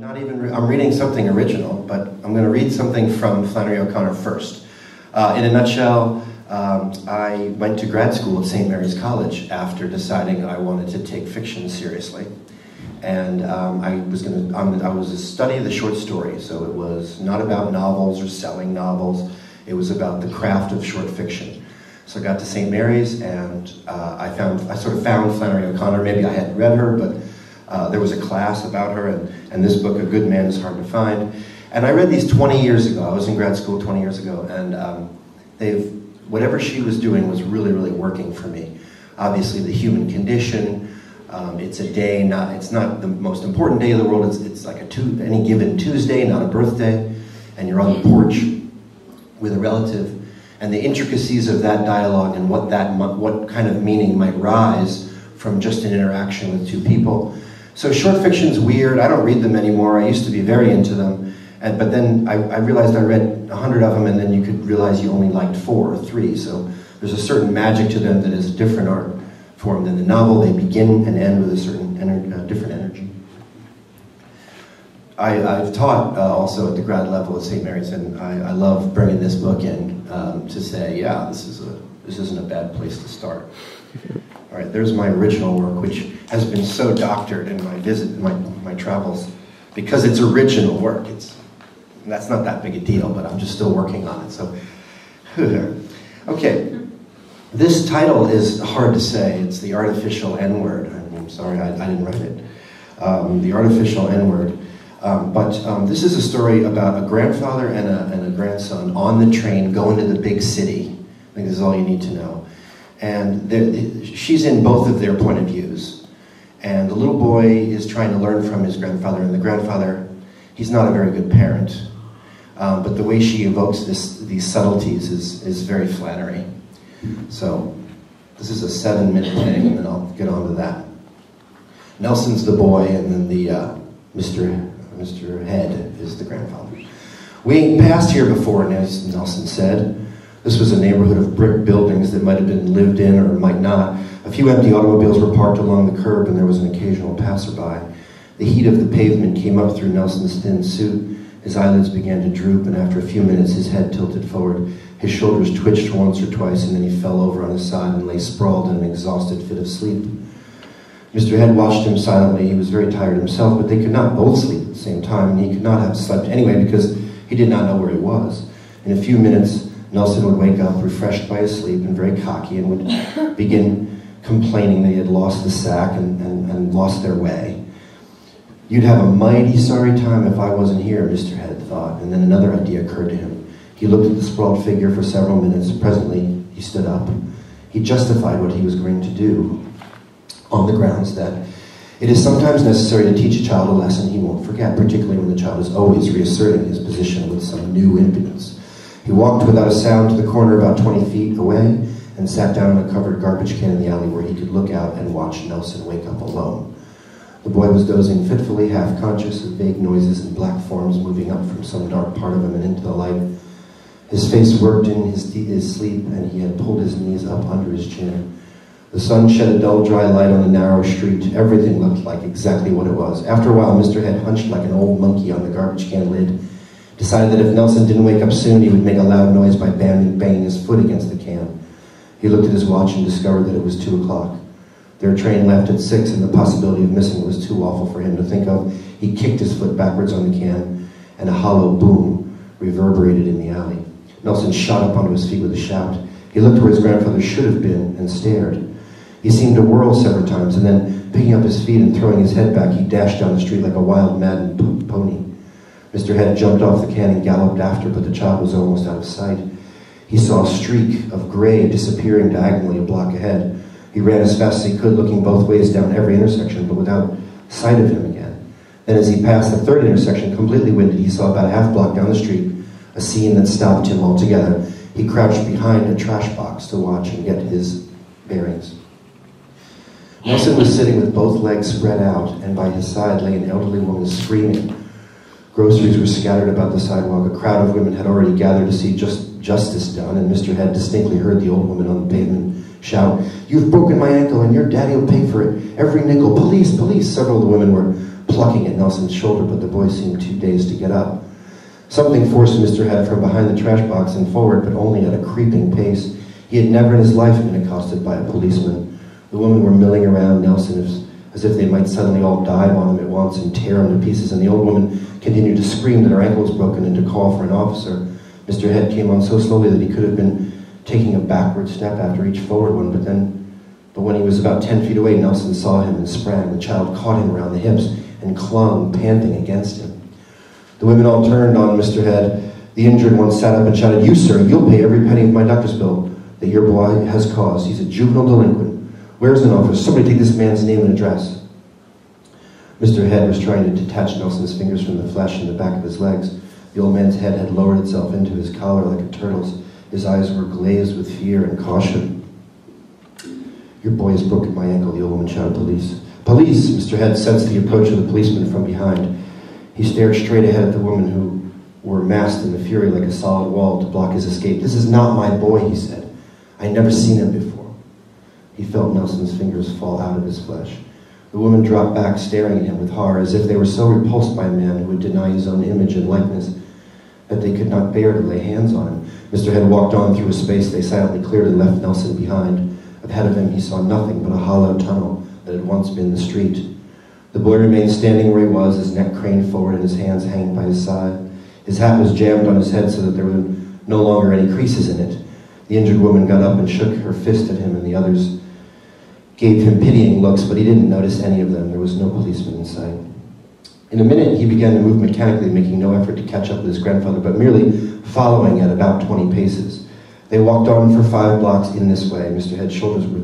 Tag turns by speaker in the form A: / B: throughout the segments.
A: I'm reading something original, but I'm going to read something from Flannery O'Connor first. In a nutshell, I went to grad school at St. Mary's College after deciding I wanted to take fiction seriously. And I was a study of the short story, so it was not about novels or selling novels. It was about the craft of short fiction. So I got to St. Mary's, and I sort of found Flannery O'Connor. Maybe I hadn't read her, but there was a class about her, and this book, A Good Man is Hard to Find. And I read these 20 years ago. I was in grad school 20 years ago, and whatever she was doing was really, really working for me. Obviously, the human condition. It's a day, it's not the most important day of the world. It's like any given Tuesday, not a birthday, and you're on the porch with a relative, and the intricacies of that dialogue and what kind of meaning might rise from just an interaction with two people. So short fiction's weird. I don't read them anymore. I used to be very into them, but then I realized I read 100 of them, and then you could realize you only liked 4 or 3. So there's a certain magic to them that is a different art form than the novel. They begin and end with a certain different energy. I've taught also at the grad level at St. Mary's, and I love bringing this book in to say, yeah, this isn't a bad place to start. All right, there's my original work, which has been so doctored in my travels, because it's original work. That's not that big a deal, but I'm just still working on it. So, okay. This title is hard to say. It's The Artificial N-Word. I'm sorry, I didn't write it. The Artificial N-Word. But this is a story about a grandfather and a grandson on the train going to the big city. I think this is all you need to know. And she's in both of their point of views. And the little boy is trying to learn from his grandfather, and the grandfather, he's not a very good parent. But the way she evokes these subtleties is very Flannery. So this is a 7-minute thing, and then I'll get on to that. Nelson's the boy, and then the Mr. Head is the grandfather. We ain't passed here before, as Nelson said. This was a neighborhood of brick buildings that might have been lived in or might not. A few empty automobiles were parked along the curb, and there was an occasional passerby. The heat of the pavement came up through Nelson's thin suit. His eyelids began to droop, and after a few minutes his head tilted forward. His shoulders twitched once or twice, and then he fell over on his side and lay sprawled in an exhausted fit of sleep. Mr. Head watched him silently. He was very tired himself, but they could not both sleep at the same time, and he could not have slept anyway because he did not know where he was. In a few minutes, Nelson would wake up, refreshed by his sleep and very cocky, and would begin complaining that he had lost the sack and lost their way. You'd have a mighty sorry time if I wasn't here, Mr. Head thought, and then another idea occurred to him. He looked at the sprawled figure for several minutes. Presently, he stood up. He justified what he was going to do on the grounds that it is sometimes necessary to teach a child a lesson he won't forget, particularly when the child is always reasserting his position with some new impudence. He walked without a sound to the corner about 20 feet away and sat down on a covered garbage can in the alley where he could look out and watch Nelson wake up alone. The boy was dozing fitfully, half-conscious of vague noises and black forms moving up from some dark part of him and into the light. His face worked in his sleep, and he had pulled his knees up under his chin. The sun shed a dull, dry light on the narrow street. Everything looked like exactly what it was. After a while, Mr. Head hunched like an old monkey on the garbage can lid, decided that if Nelson didn't wake up soon, he would make a loud noise by banging his foot against the can. He looked at his watch and discovered that it was 2 o'clock. Their train left at 6, and the possibility of missing it was too awful for him to think of. He kicked his foot backwards on the can, and a hollow boom reverberated in the alley. Nelson shot up onto his feet with a shout. He looked where his grandfather should have been and stared. He seemed to whirl several times, and then, picking up his feet and throwing his head back, he dashed down the street like a wild, maddened pony. Mr. Head jumped off the can and galloped after, but the child was almost out of sight. He saw a streak of gray disappearing diagonally a block ahead. He ran as fast as he could, looking both ways down every intersection, but without sight of him again. Then as he passed the 3rd intersection, completely winded, he saw about a half block down the street a scene that stopped him altogether. He crouched behind a trash box to watch and get his bearings. Nelson was sitting with both legs spread out, and by his side lay an elderly woman screaming. Groceries were scattered about the sidewalk. A crowd of women had already gathered to see justice done, and Mr. Head distinctly heard the old woman on the pavement shout, "You've broken my ankle, and your daddy will pay for it. Every nickel. Police, police." Several of the women were plucking at Nelson's shoulder, but the boy seemed too dazed to get up. Something forced Mr. Head from behind the trash box and forward, but only at a creeping pace. He had never in his life been accosted by a policeman. The women were milling around Nelson as if they might suddenly all dive on him at once and tear him to pieces, and the old woman continued to scream that her ankle was broken and to call for an officer. Mr. Head came on so slowly that he could have been taking a backward step after each forward one, but when he was about 10 feet away, Nelson saw him and sprang. The child caught him around the hips and clung, panting, against him. The women all turned on Mr. Head. The injured one sat up and shouted, "You, sir, you'll pay every penny of my doctor's bill that your boy has caused. He's a juvenile delinquent. Where's an officer? Somebody take this man's name and address." Mr. Head was trying to detach Nelson's fingers from the flesh in the back of his legs. The old man's head had lowered itself into his collar like a turtle's. His eyes were glazed with fear and caution. "Your boy has broken my ankle," the old woman shouted. "Police! Police!" Mr. Head sensed the approach of the policeman from behind. He stared straight ahead at the women who were massed in the fury like a solid wall to block his escape. "This is not my boy," he said. "I'd never seen him before." He felt Nelson's fingers fall out of his flesh. The women dropped back, staring at him with horror, as if they were so repulsed by a man who would deny his own image and likeness that they could not bear to lay hands on him. Mr. Head walked on through a space they silently cleared and left Nelson behind. Ahead of him he saw nothing but a hollow tunnel that had once been the street. The boy remained standing where he was, his neck craned forward and his hands hanging by his side. His hat was jammed on his head so that there were no longer any creases in it. The injured woman got up and shook her fist at him, and the others gave him pitying looks, but he didn't notice any of them. There was no policeman in sight. In a minute, he began to move mechanically, making no effort to catch up with his grandfather, but merely following at about 20 paces. They walked on for 5 blocks in this way. Mr. Head's shoulders were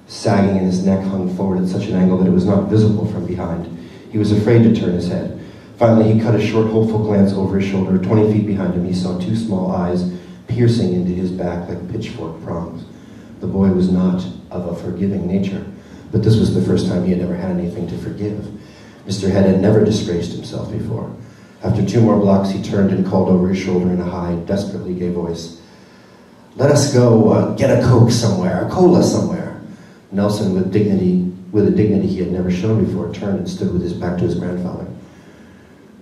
A: sagging and his neck hung forward at such an angle that it was not visible from behind. He was afraid to turn his head. Finally, he cut a short, hopeful glance over his shoulder. 20 feet behind him, he saw 2 small eyes piercing into his back like pitchfork prongs. The boy was not of a forgiving nature, but this was the first time he had ever had anything to forgive. Mr. Head had never disgraced himself before. After 2 more blocks, he turned and called over his shoulder in a high, desperately gay voice, "Let us go get a Coke somewhere, a cola somewhere." Nelson, with a dignity he had never shown before, turned and stood with his back to his grandfather.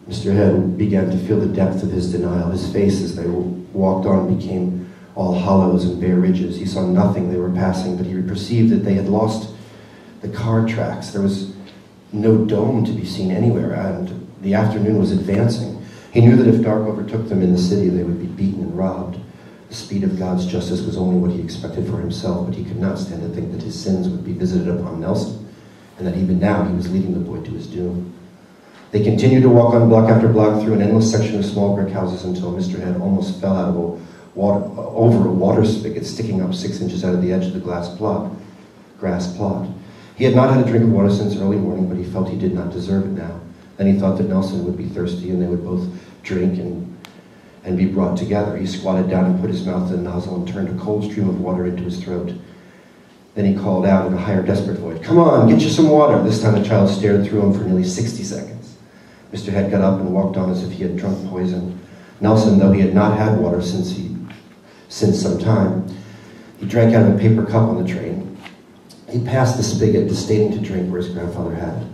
A: Mr. Head began to feel the depth of his denial. His face, as they walked on, became all hollows and bare ridges. He saw nothing they were passing, but he perceived that they had lost the car tracks. There was no dome to be seen anywhere, and the afternoon was advancing. He knew that if dark overtook them in the city, they would be beaten and robbed. The speed of God's justice was only what he expected for himself, but he could not stand to think that his sins would be visited upon Nelson, and that even now he was leading the boy to his doom. They continued to walk on block after block through an endless section of small brick houses until Mr. Head almost fell out of over a water spigot sticking up 6 inches out of the edge of the grass plot. He had not had a drink of water since early morning, but he felt he did not deserve it now. Then he thought that Nelson would be thirsty, and they would both drink and be brought together. He squatted down and put his mouth to the nozzle and turned a cold stream of water into his throat. Then he called out in a higher, desperate voice, "Come on, get you some water." This time the child stared through him for nearly 60 seconds. Mr. Head got up and walked on as if he had drunk poison. Nelson, though he had not had water since some time, he drank out of a paper cup on the train. He passed the spigot, disdaining to drink where his grandfather had.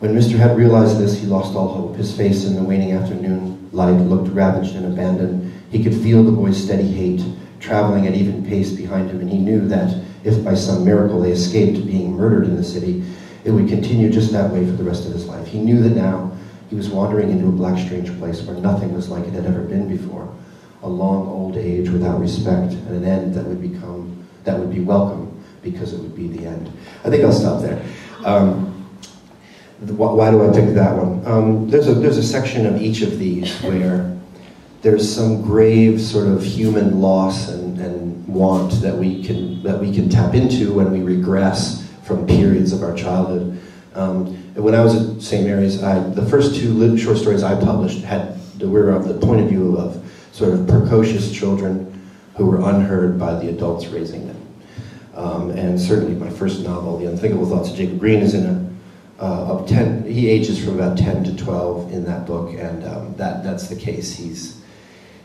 A: When Mr. Head realized this, he lost all hope. His face in the waning afternoon light looked ravaged and abandoned. He could feel the boy's steady hate traveling at even pace behind him, and he knew that if by some miracle they escaped being murdered in the city, it would continue just that way for the rest of his life. He knew that now he was wandering into a black, strange place where nothing was like it had ever been before. A long old age without respect, and an end that would be welcome because it would be the end. I think I'll stop there. Why do I pick that one? There's a section of each of these where there's some grave sort of human loss and want that we can tap into when we regress from periods of our childhood. When I was at St. Mary's, the first 2 short stories I published were of the point of view of sort of precocious children who were unheard by the adults raising them. And certainly my first novel, The Unthinkable Thoughts of Jacob Green, is he ages from about 10 to 12 in that book, and that's the case.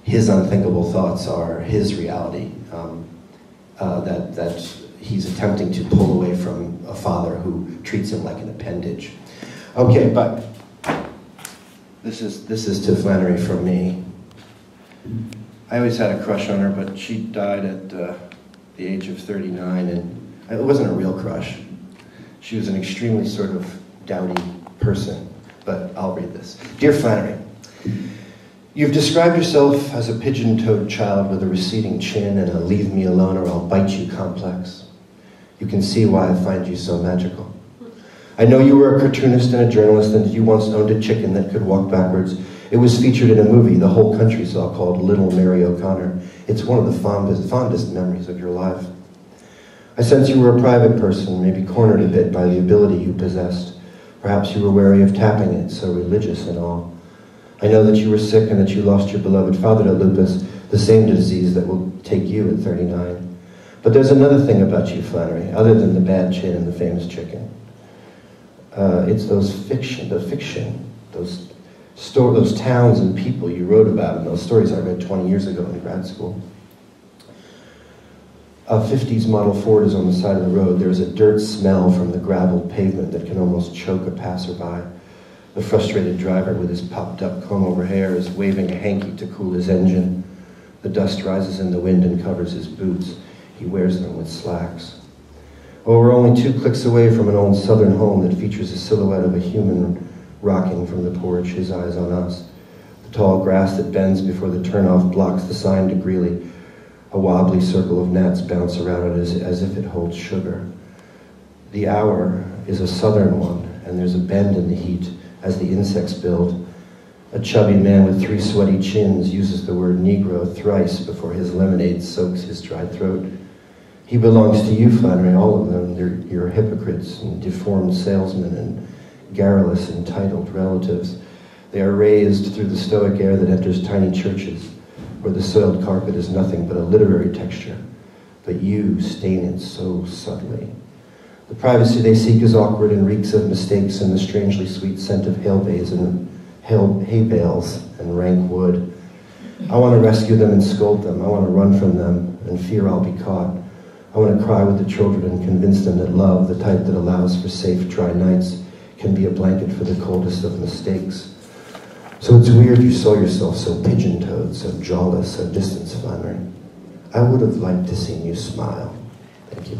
A: His unthinkable thoughts are his reality, that he's attempting to pull away from a father who treats him like an appendage. Okay, but this is to Flannery from me. I always had a crush on her, but she died at the age of 39, and it wasn't a real crush. She was an extremely sort of dowdy person, but I'll read this. Dear Flannery, you've described yourself as a pigeon-toed child with a receding chin and a leave me alone or I'll bite you complex. You can see why I find you so magical. I know you were a cartoonist and a journalist, and you once owned a chicken that could walk backwards. It was featured in a movie the whole country saw called Little Mary O'Connor. It's one of the fondest memories of your life. I sense you were a private person, maybe cornered a bit by the ability you possessed. Perhaps you were wary of tapping it, so religious and all. I know that you were sick and that you lost your beloved father to lupus, the same disease that will take you at 39. But there's another thing about you, Flannery, other than the bad chin and the famous chicken. It's the fiction, those towns and people you wrote about, and those stories I read 20 years ago in grad school. A 50s Model Ford is on the side of the road. There's a dirt smell from the graveled pavement that can almost choke a passerby. The frustrated driver with his popped-up comb-over hair is waving a hanky to cool his engine. The dust rises in the wind and covers his boots. He wears them with slacks. Oh, we're only 2 clicks away from an old southern home that features a silhouette of a human rocking from the porch, his eyes on us. The tall grass that bends before the turnoff blocks the sign to Greeley. A wobbly circle of gnats bounce around it as if it holds sugar. The hour is a southern one, and there's a bend in the heat as the insects build. A chubby man with 3 sweaty chins uses the word Negro thrice before his lemonade soaks his dry throat. He belongs to you, Flannery, all of them. You're hypocrites and deformed salesmen and garrulous, entitled relatives. They are raised through the stoic air that enters tiny churches, where the soiled carpet is nothing but a literary texture, but you stain it so subtly. The privacy they seek is awkward and reeks of mistakes and the strangely sweet scent of hay bales and rank wood. I want to rescue them and scold them. I want to run from them and fear I'll be caught. I want to cry with the children and convince them that love, the type that allows for safe, dry nights, can be a blanket for the coldest of mistakes. So it's weird you saw yourself so pigeon-toed, so jawless, so distant, Flannery. I would have liked to see you smile. Thank you.